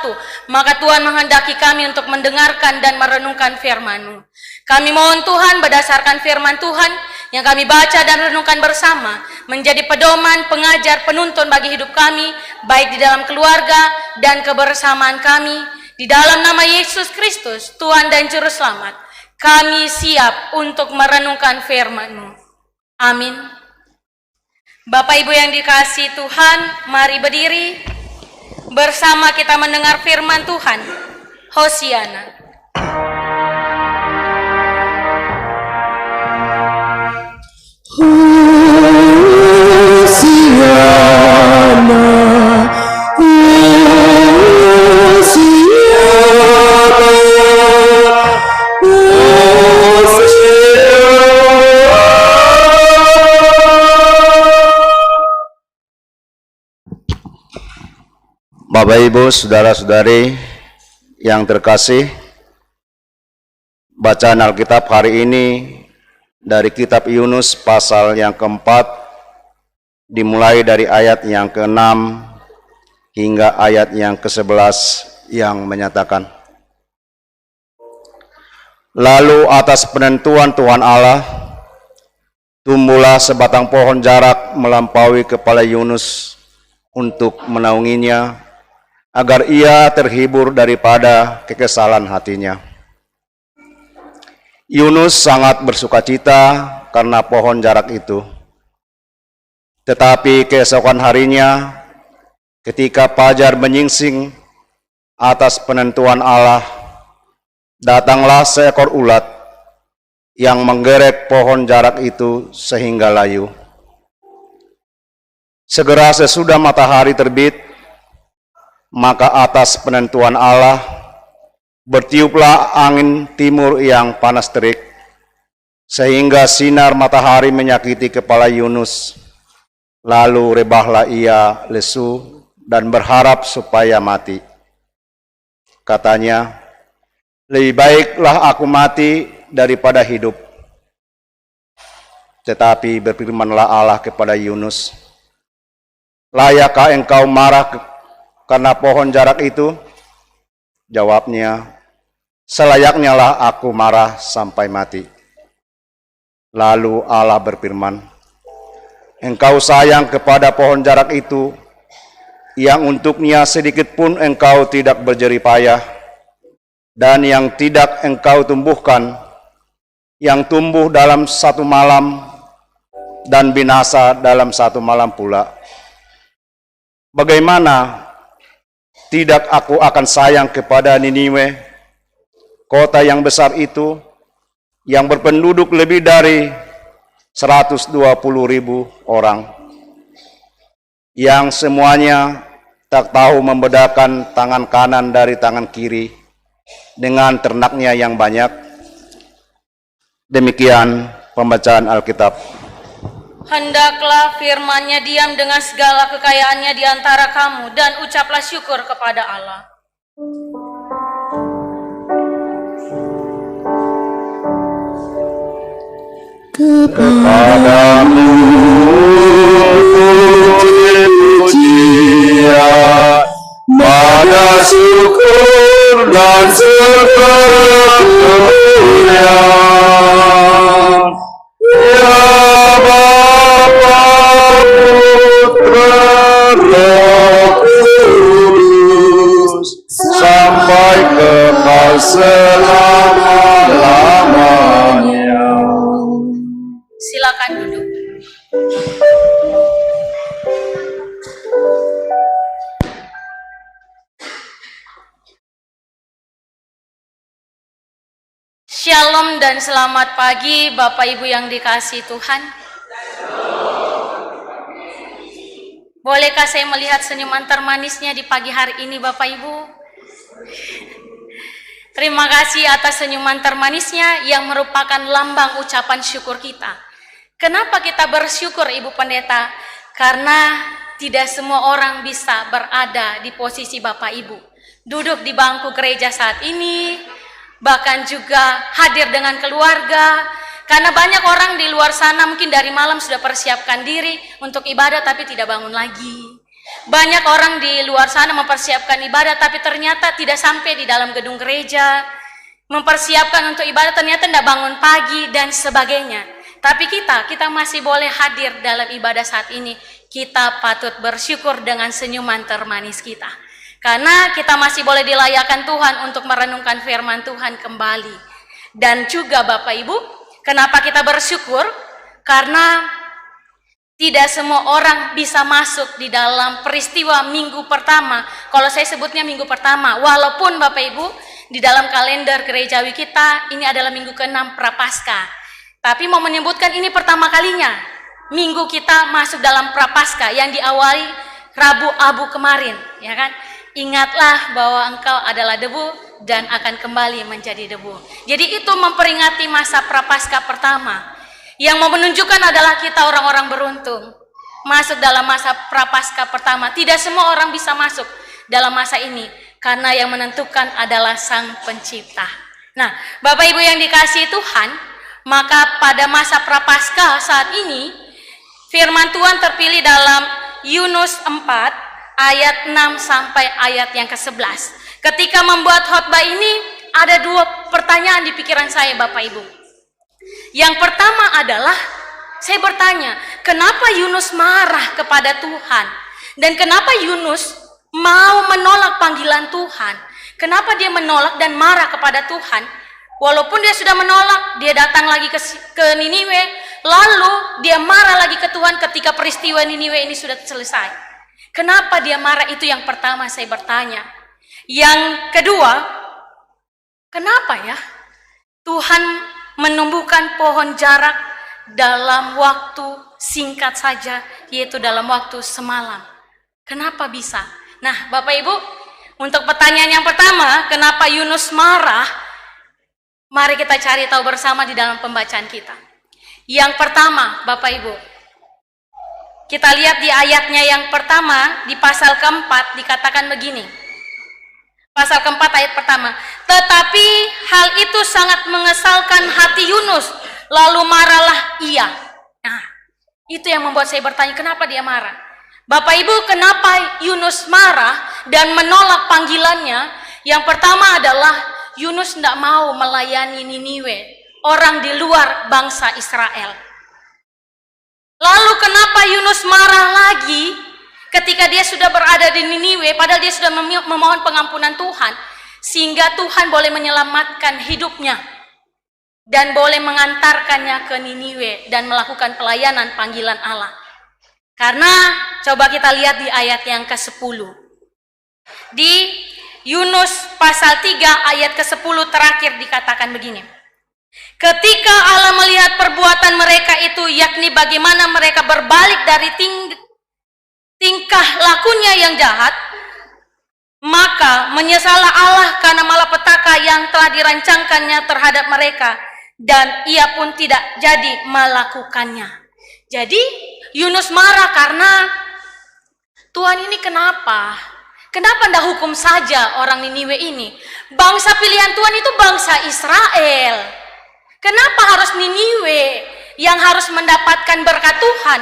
waktu, maka Tuhan menghendaki kami untuk mendengarkan dan merenungkan firman-Mu. Kami mohon Tuhan berdasarkan firman Tuhan yang kami baca dan renungkan bersama, menjadi pedoman, pengajar, penuntun bagi hidup kami, baik di dalam keluarga dan kebersamaan kami. Di dalam nama Yesus Kristus, Tuhan dan Juru Selamat, kami siap untuk merenungkan firman-Mu. Amin. Bapak Ibu yang dikasihi Tuhan, mari berdiri bersama kita mendengar firman Tuhan. Hosiana. Bapak Ibu, saudara-saudari yang terkasih, bacaan Alkitab hari ini dari kitab Yunus pasal yang keempat, dimulai dari ayat yang ke-6 hingga ayat yang ke-11 yang menyatakan, lalu atas penentuan Tuhan Allah, tumbuhlah sebatang pohon jarak melampaui kepala Yunus untuk menaunginya, agar ia terhibur daripada kekesalan hatinya. Yunus sangat bersukacita karena pohon jarak itu. Tetapi keesokan harinya, ketika fajar menyingsing atas penentuan Allah, datanglah seekor ulat yang menggerek pohon jarak itu sehingga layu. Segera sesudah matahari terbit, maka atas penentuan Allah bertiuplah angin timur yang panas terik, sehingga sinar matahari menyakiti kepala Yunus. Lalu rebahlah ia lesu dan berharap supaya mati. Katanya, lebih baiklah aku mati daripada hidup. Tetapi berfirmanlah Allah kepada Yunus, layakkah engkau marah karena pohon jarak itu? Jawabnya, selayaknya lah aku marah sampai mati. Lalu Allah berfirman, engkau sayang kepada pohon jarak itu, yang untuknya sedikit pun engkau tidak berjerih payah, dan yang tidak engkau tumbuhkan, yang tumbuh dalam satu malam, dan binasa dalam satu malam pula. Bagaimana tidak aku akan sayang kepada Niniwe, kota yang besar itu, yang berpenduduk lebih dari 120.000 orang, yang semuanya tak tahu membedakan tangan kanan dari tangan kiri dengan ternaknya yang banyak. Demikian pembacaan Alkitab. Hendaklah firman-Nya diam dengan segala kekayaannya di antara kamu, dan ucaplah syukur kepada Allah. Kepadamu puji-pujian, pada syukur dan segala kemuliaan. Ya Bapa, Putra, Roh Kudus, sampai kekal selama-lamanya. Silakan duduk. Shalom dan selamat pagi Bapak Ibu yang dikasihi Tuhan. Bolehkah saya melihat senyuman termanisnya di pagi hari ini Bapak Ibu? Terima kasih atas senyuman termanisnya yang merupakan lambang ucapan syukur kita. Kenapa kita bersyukur Ibu Pendeta? Karena tidak semua orang bisa berada di posisi Bapak Ibu, duduk di bangku gereja saat ini, bahkan juga hadir dengan keluarga. Karena banyak orang di luar sana mungkin dari malam sudah persiapkan diri untuk ibadah tapi tidak bangun lagi. Banyak orang di luar sana mempersiapkan ibadah, tapi ternyata tidak sampai di dalam gedung gereja. Mempersiapkan untuk ibadah, ternyata tidak bangun pagi dan sebagainya. Tapi kita masih boleh hadir dalam ibadah saat ini. Kita patut bersyukur dengan senyuman termanis kita. Karena kita masih boleh dilayakkan Tuhan untuk merenungkan firman Tuhan kembali. Dan juga Bapak Ibu, kenapa kita bersyukur? Karena tidak semua orang bisa masuk di dalam peristiwa minggu pertama. Kalau saya sebutnya minggu pertama, walaupun Bapak Ibu di dalam kalender gerejawi kita ini adalah minggu ke-6 Prapaskah. Tapi mau menyebutkan ini pertama kalinya minggu kita masuk dalam Prapaskah yang diawali Rabu Abu kemarin, ya kan? Ingatlah bahwa engkau adalah debu dan akan kembali menjadi debu. Jadi itu memperingati masa Prapaskah pertama. Yang mau menunjukkan adalah kita orang-orang beruntung masuk dalam masa Prapaskah pertama. Tidak semua orang bisa masuk dalam masa ini karena yang menentukan adalah Sang Pencipta. Nah, Bapak Ibu yang dikasihi Tuhan, maka pada masa Prapaskah saat ini firman Tuhan terpilih dalam Yunus 4 ayat 6 sampai ayat yang ke-11. Ketika membuat khotbah ini ada dua pertanyaan di pikiran saya Bapak Ibu. Yang pertama adalah saya bertanya, kenapa Yunus marah kepada Tuhan? Dan kenapa Yunus mau menolak panggilan Tuhan? Kenapa dia menolak dan marah kepada Tuhan? Walaupun dia sudah menolak, dia datang lagi ke Niniwe, lalu dia marah lagi ke Tuhan ketika peristiwa Niniwe ini sudah selesai. Kenapa dia marah? Itu yang pertama saya bertanya. Yang kedua, kenapa ya Tuhan menumbuhkan pohon jarak dalam waktu singkat saja, yaitu dalam waktu semalam? Kenapa bisa? Nah, Bapak Ibu, untuk pertanyaan yang pertama, kenapa Yunus marah? Mari kita cari tahu bersama di dalam pembacaan kita. Yang pertama, Bapak Ibu, kita lihat di ayatnya yang pertama, di pasal keempat dikatakan begini. Pasal keempat ayat pertama. Tetapi hal itu sangat mengesalkan hati Yunus, lalu marahlah ia. Nah, itu yang membuat saya bertanya, kenapa dia marah? Bapak Ibu, kenapa Yunus marah dan menolak panggilannya? Yang pertama adalah Yunus tidak mau melayani Niniwe, orang di luar bangsa Israel. Lalu kenapa Yunus marah lagi ketika dia sudah berada di Niniwe, padahal dia sudah memohon pengampunan Tuhan, sehingga Tuhan boleh menyelamatkan hidupnya dan boleh mengantarkannya ke Niniwe dan melakukan pelayanan panggilan Allah. Karena coba kita lihat di ayat yang ke-10. Di Yunus pasal 3 ayat ke-10 terakhir dikatakan begini. Ketika Allah melihat perbuatan mereka itu, yakni bagaimana mereka berbalik dari tingkah lakunya yang jahat, maka menyesallah Allah karena malapetaka yang telah dirancangkannya terhadap mereka, dan ia pun tidak jadi melakukannya. Jadi Yunus marah karena Tuhan ini kenapa? Kenapa ndak hukum saja orang Niniwe ini? Bangsa pilihan Tuhan itu bangsa Israel. Kenapa harus Niniwe yang harus mendapatkan berkat Tuhan?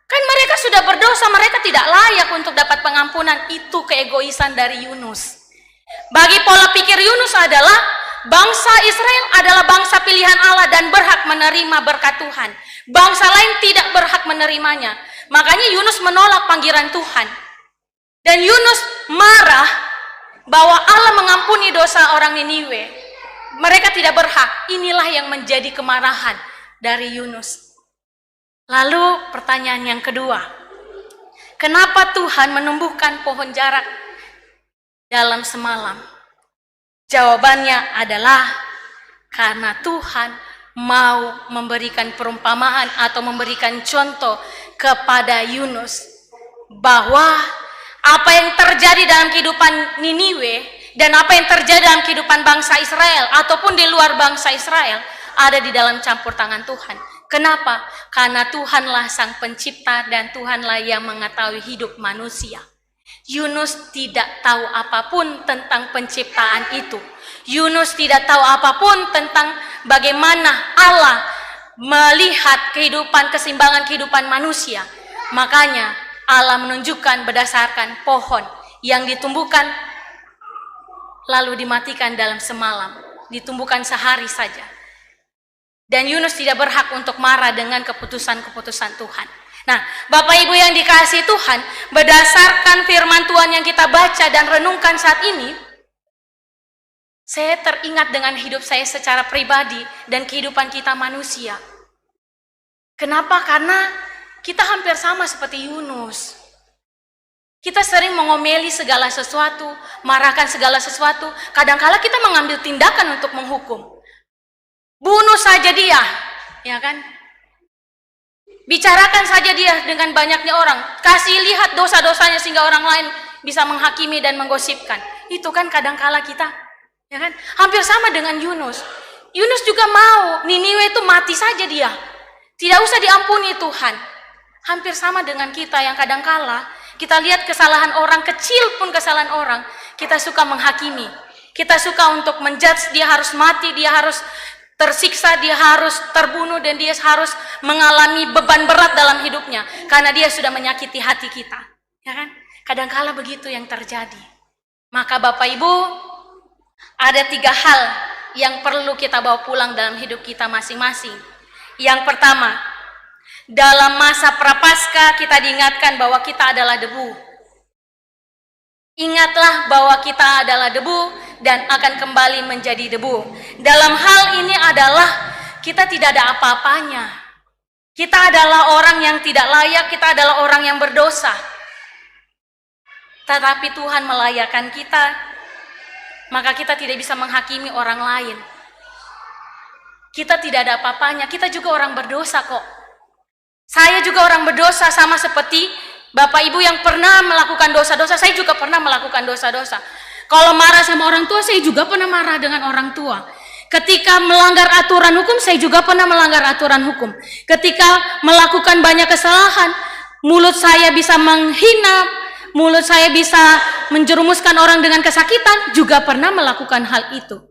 Kan mereka sudah berdosa, mereka tidak layak untuk dapat pengampunan. Itu keegoisan dari Yunus. Bagi pola pikir Yunus adalah bangsa Israel adalah bangsa pilihan Allah dan berhak menerima berkat Tuhan. Bangsa lain tidak berhak menerimanya. Makanya Yunus menolak panggilan Tuhan. Dan Yunus marah bahwa Allah mengampuni dosa orang Niniwe. Mereka tidak berhak. Inilah yang menjadi kemarahan dari Yunus. Lalu pertanyaan yang kedua, kenapa Tuhan menumbuhkan pohon jarak dalam semalam? Jawabannya adalah karena Tuhan mau memberikan perumpamaan atau memberikan contoh kepada Yunus bahwa apa yang terjadi dalam kehidupan Niniwe dan apa yang terjadi dalam kehidupan bangsa Israel ataupun di luar bangsa Israel ada di dalam campur tangan Tuhan. Kenapa? Karena Tuhanlah Sang Pencipta dan Tuhanlah yang mengetahui hidup manusia. Yunus tidak tahu apapun tentang penciptaan itu. Yunus tidak tahu apapun tentang bagaimana Allah melihat kehidupan, keseimbangan kehidupan manusia. Makanya Allah menunjukkan berdasarkan pohon yang ditumbuhkan lalu dimatikan dalam semalam, ditumbuhkan sehari saja. Dan Yunus tidak berhak untuk marah dengan keputusan-keputusan Tuhan. Nah, Bapak Ibu yang dikasihi Tuhan, berdasarkan firman Tuhan yang kita baca dan renungkan saat ini, saya teringat dengan hidup saya secara pribadi dan kehidupan kita manusia. Kenapa? Karena kita hampir sama seperti Yunus. Kita sering mengomeli segala sesuatu, marahkan segala sesuatu. Kadang-kala kita mengambil tindakan untuk menghukum. Bunuh saja dia, ya kan? Bicarakan saja dia dengan banyaknya orang. Kasih lihat dosa-dosanya sehingga orang lain bisa menghakimi dan menggosipkan. Itu kan kadang-kala kita, ya kan? Hampir sama dengan Yunus. Yunus juga mau Niniwe itu mati saja dia. Tidak usah diampuni Tuhan. Hampir sama dengan kita yang kadang-kala kita lihat kesalahan orang, kecil pun kesalahan orang, kita suka menghakimi. Kita suka untuk menjudge, dia harus mati, dia harus tersiksa, dia harus terbunuh, dan dia harus mengalami beban berat dalam hidupnya karena dia sudah menyakiti hati kita, ya kan? Kadangkala begitu yang terjadi. Maka Bapak Ibu, ada 3 hal yang perlu kita bawa pulang dalam hidup kita masing-masing. Yang pertama, dalam masa prapaskah kita diingatkan bahwa kita adalah debu. Ingatlah bahwa kita adalah debu dan akan kembali menjadi debu. Dalam hal ini adalah kita tidak ada apa-apanya. Kita adalah orang yang tidak layak, kita adalah orang yang berdosa. Tetapi Tuhan melayakkan kita, maka kita tidak bisa menghakimi orang lain. Kita tidak ada apa-apanya, kita juga orang berdosa kok. Saya juga orang berdosa sama seperti Bapak Ibu yang pernah melakukan dosa-dosa. Saya juga pernah melakukan dosa-dosa. Kalau marah sama orang tua, saya juga pernah marah dengan orang tua. Ketika melanggar aturan hukum, saya juga pernah melanggar aturan hukum. Ketika melakukan banyak kesalahan, mulut saya bisa menghina, mulut saya bisa menjerumuskan orang dengan kesakitan, juga pernah melakukan hal itu.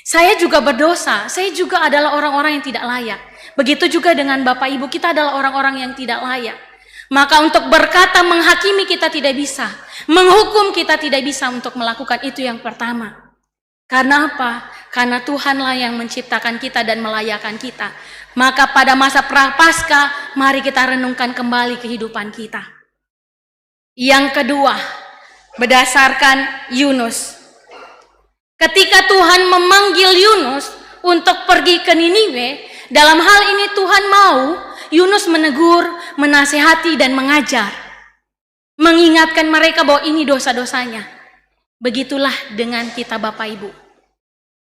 Saya juga berdosa, saya juga adalah orang-orang yang tidak layak. Begitu juga dengan Bapak Ibu, kita adalah orang-orang yang tidak layak. Maka untuk berkata menghakimi kita tidak bisa, menghukum kita tidak bisa untuk melakukan itu yang pertama. Karena apa? Karena Tuhanlah yang menciptakan kita dan melayakkan kita. Maka pada masa prapaskah, mari kita renungkan kembali kehidupan kita. Yang kedua, berdasarkan Yunus. Ketika Tuhan memanggil Yunus untuk pergi ke Niniwe, dalam hal ini Tuhan mau Yunus menegur, menasihati dan mengajar. Mengingatkan mereka bahwa ini dosa-dosanya. Begitulah dengan kita Bapak Ibu.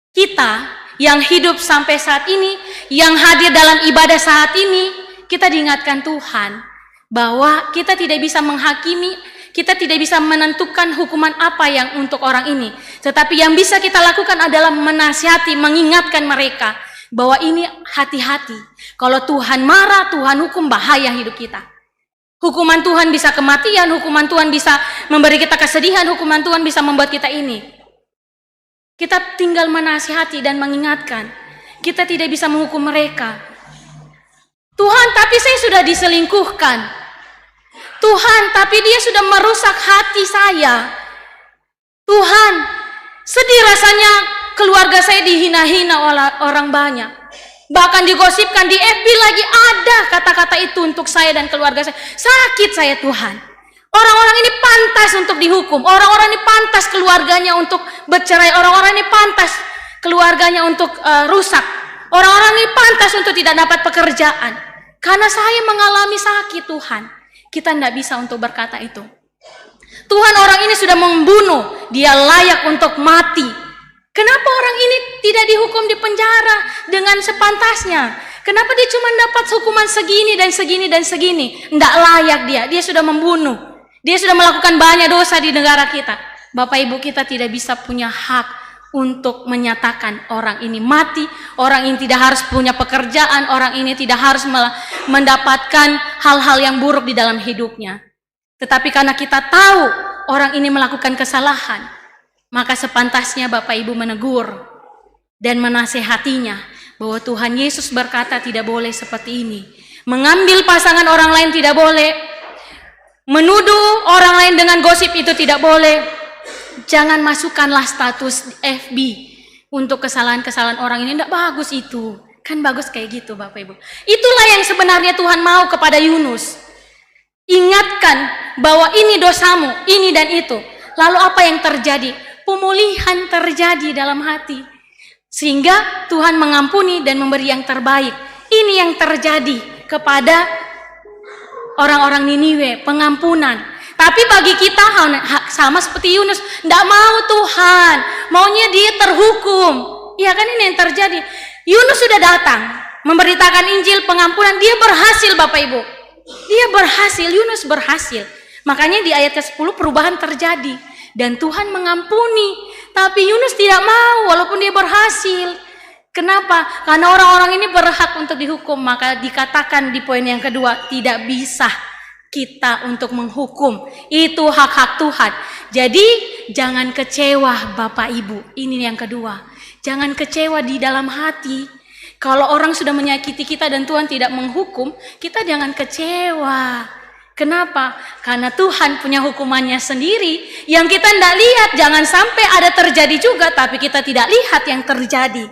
Kita yang hidup sampai saat ini, yang hadir dalam ibadah saat ini, kita diingatkan Tuhan bahwa kita tidak bisa menghakimi, kita tidak bisa menentukan hukuman apa yang untuk orang ini. Tetapi yang bisa kita lakukan adalah menasihati, mengingatkan mereka bahwa ini hati-hati. Kalau Tuhan marah, Tuhan hukum, bahaya hidup kita. Hukuman Tuhan bisa kematian, hukuman Tuhan bisa memberi kita kesedihan, hukuman Tuhan bisa membuat kita ini. Kita tinggal menasihati dan mengingatkan. Kita tidak bisa menghukum mereka. Tuhan, tapi saya sudah diselingkuhkan. Tuhan, tapi dia sudah merusak hati saya. Tuhan, sedih rasanya keluarga saya dihina-hina oleh orang banyak. Bahkan digosipkan di FB lagi ada kata-kata itu untuk saya dan keluarga saya. Sakit saya Tuhan. Orang-orang ini pantas untuk dihukum. Orang-orang ini pantas keluarganya untuk bercerai. Orang-orang ini pantas keluarganya untuk rusak. Orang-orang ini pantas untuk tidak dapat pekerjaan. Karena saya mengalami sakit Tuhan. Kita tidak bisa untuk berkata itu. Tuhan, orang ini sudah membunuh. Dia layak untuk mati. Kenapa orang ini tidak dihukum di penjara dengan sepantasnya? Kenapa dia cuma dapat hukuman segini dan segini dan segini? Tidak layak dia. Dia sudah membunuh. Dia sudah melakukan banyak dosa di negara kita. Bapak Ibu, kita tidak bisa punya hak untuk menyatakan orang ini mati. Orang ini tidak harus punya pekerjaan. Orang ini tidak harus mendapatkan hal-hal yang buruk di dalam hidupnya. Tetapi karena kita tahu orang ini melakukan kesalahan, maka sepantasnya Bapak Ibu menegur dan menasehatinya bahwa Tuhan Yesus berkata tidak boleh seperti ini. Mengambil pasangan orang lain tidak boleh. Menuduh orang lain dengan gosip itu tidak boleh. Jangan masukkanlah status FB untuk kesalahan-kesalahan orang ini. Tidak bagus itu. Kan bagus kayak gitu Bapak Ibu. Itulah yang sebenarnya Tuhan mau kepada Yunus. Ingatkan bahwa ini dosamu, ini dan itu. Lalu apa yang terjadi? Pemulihan terjadi dalam hati. Sehingga Tuhan mengampuni dan memberi yang terbaik. Ini yang terjadi kepada orang-orang Niniwe, pengampunan. Tapi bagi kita sama seperti Yunus, tidak mau Tuhan, maunya dia terhukum. Iya kan ini yang terjadi. Yunus sudah datang, memberitakan Injil pengampunan, dia berhasil Bapak Ibu. Dia berhasil, Yunus berhasil. Makanya di ayat ke-10 perubahan terjadi. Dan Tuhan mengampuni. Tapi Yunus tidak mau walaupun dia berhasil. Kenapa? Karena orang-orang ini berhak untuk dihukum. Maka dikatakan di poin yang kedua, tidak bisa kita untuk menghukum. Itu hak-hak Tuhan. Jadi jangan kecewa Bapak Ibu. Ini yang kedua. Jangan kecewa di dalam hati. Kalau orang sudah menyakiti kita dan Tuhan tidak menghukum, kita jangan kecewa. Kenapa? Karena Tuhan punya hukumannya sendiri. Yang kita tidak lihat, jangan sampai ada terjadi juga, tapi kita tidak lihat yang terjadi.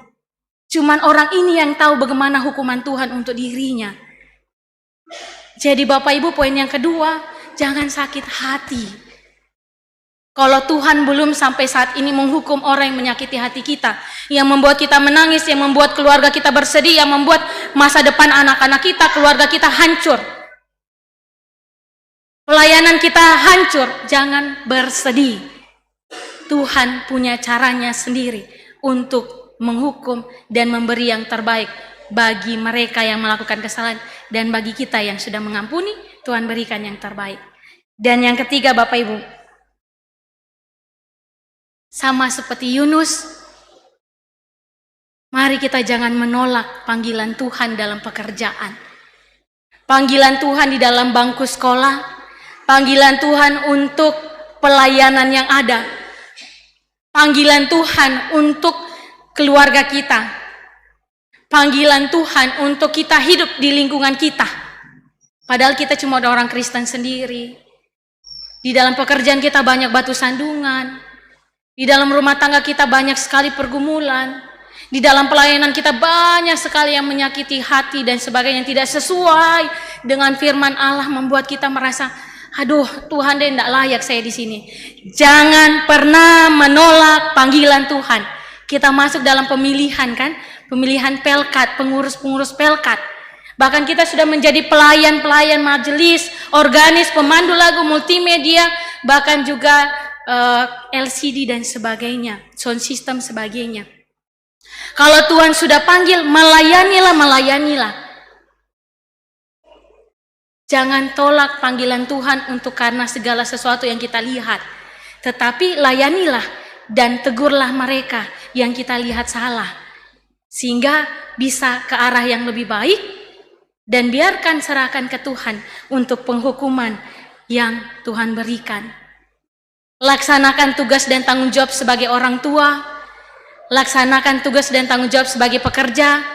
Cuman orang ini yang tahu bagaimana hukuman Tuhan untuk dirinya. Jadi Bapak Ibu poin yang kedua, jangan sakit hati. Kalau Tuhan belum sampai saat ini menghukum orang yang menyakiti hati kita, yang membuat kita menangis, yang membuat keluarga kita bersedih, yang membuat masa depan anak-anak kita, keluarga kita hancur. Pelayanan kita hancur, jangan bersedih. Tuhan punya caranya sendiri untuk menghukum dan memberi yang terbaik bagi mereka yang melakukan kesalahan dan bagi kita yang sudah mengampuni, Tuhan berikan yang terbaik. Dan yang ketiga Bapak Ibu, sama seperti Yunus, mari kita jangan menolak panggilan Tuhan dalam pekerjaan. Panggilan Tuhan di dalam bangku sekolah, panggilan Tuhan untuk pelayanan yang ada, panggilan Tuhan untuk keluarga kita, panggilan Tuhan untuk kita hidup di lingkungan kita. Padahal kita cuma ada orang Kristen sendiri. Di dalam pekerjaan kita banyak batu sandungan. Di dalam rumah tangga kita banyak sekali pergumulan. Di dalam pelayanan kita banyak sekali yang menyakiti hati dan sebagainya, yang tidak sesuai dengan firman Allah, membuat kita merasa, aduh Tuhan deh tidak layak saya di sini. Jangan pernah menolak panggilan Tuhan. Kita masuk dalam pemilihan kan, pemilihan pelkat, pengurus-pengurus pelkat. Bahkan kita sudah menjadi pelayan-pelayan majelis, organis, pemandu lagu, multimedia, bahkan juga LCD dan sebagainya, sound system sebagainya. Kalau Tuhan sudah panggil, melayanilah. Jangan tolak panggilan Tuhan untuk karena segala sesuatu yang kita lihat. Tetapi layanilah dan tegurlah mereka yang kita lihat salah. Sehingga bisa ke arah yang lebih baik. Dan biarkan serahkan ke Tuhan untuk penghukuman yang Tuhan berikan. Laksanakan tugas dan tanggung jawab sebagai orang tua. Laksanakan tugas dan tanggung jawab sebagai pekerja.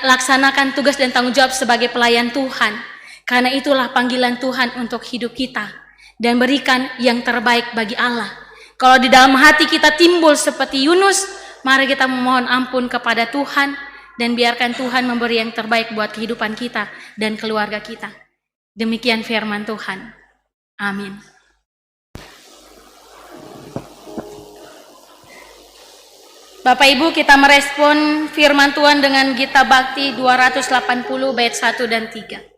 Laksanakan tugas dan tanggung jawab sebagai pelayan Tuhan. Karena itulah panggilan Tuhan untuk hidup kita. Dan berikan yang terbaik bagi Allah. Kalau di dalam hati kita timbul seperti Yunus, mari kita memohon ampun kepada Tuhan. Dan biarkan Tuhan memberi yang terbaik buat kehidupan kita dan keluarga kita. Demikian firman Tuhan. Amin. Bapak Ibu, kita merespon firman Tuhan dengan Gita Bakti 280 bait 1 dan 3.